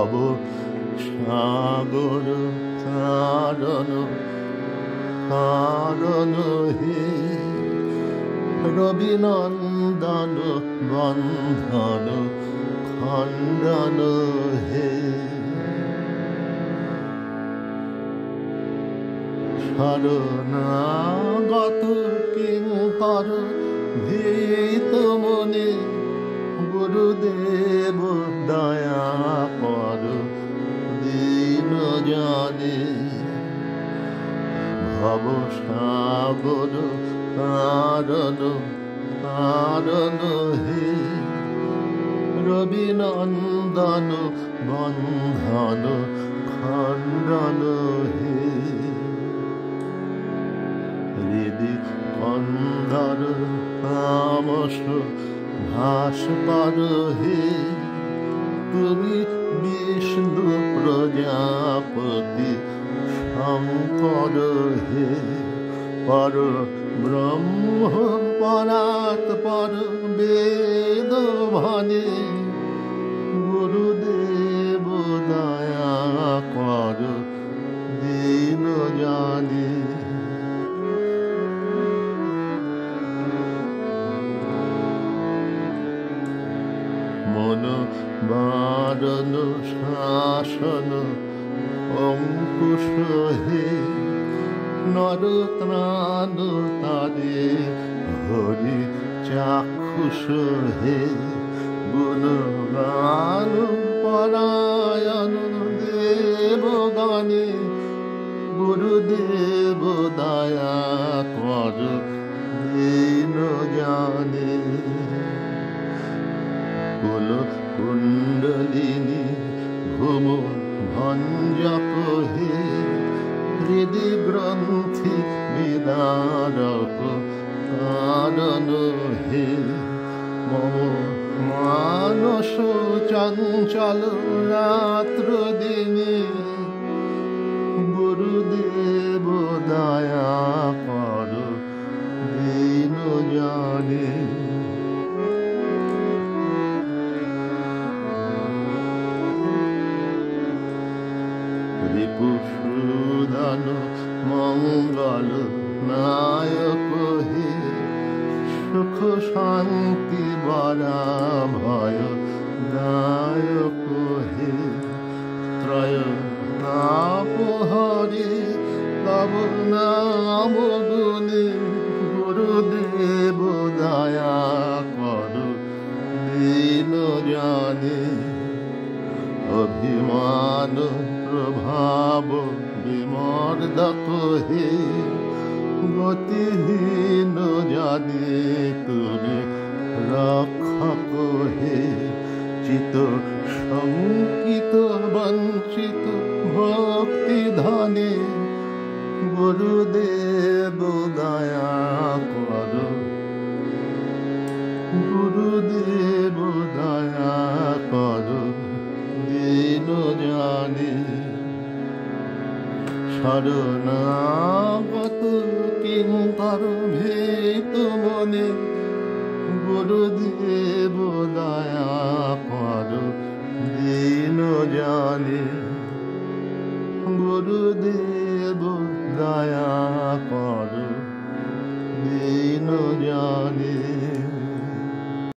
ভব সাগর তারণ কারণ হে রবিনন্দন বন্ধন খণ্ডন হে শরণাগত কিঙ্কর ভীত মনে গুরুদেব দয়া কর দীন জানে ভব সাগর তারণ কারণ হে রবিনন্দন বন্ধন খণ্ডন হে হৃদি কন্দর তামস ভাস্কর হে তুমি বিষ্ণু প্রজাপতি শঙ্কর হে পর ব্রহ্ম পরাৎ পর বেদ ভানে গুরুদেব দয়া কর দীন জানে মন বারণ শাসন অঙ্কুশ হে নরত্রাণ তারে হরি চাক্ষুষ হে গুণগান পরায়ণ দেবগানে গুরুদেব দয়া কর দীন জানে কুল কুণ্ডলিনী ভূম ভঞ্জক হে হৃদি গ্রন্থি বিদারক কারণ হে মম মানস চঞ্চল রাত্র দিনে গুরুদেব দয়া কর দীন জানে রিপুসূদন মঙ্গল নায়ক হে সুখ শান্তি বরা ভয় দায়ক হে ত্রয় নাপহরে তব নাম গুণে গুরুদেব দয়া কর দীন জানে অভিমান প্রভাব বিমর্দক হে গতিহীন জানে তুমি রক্ষক হে চিত শঙ্কিত বঞ্চিত ভক্তি ধনে গুরুদেব দয়া কর গুরুদেব দয়া কর দীন জানে শরণাগত কিঙ্কর ভীত মনে গুরুদেব দয়া কর দীন জানে গুরুদেব দয়া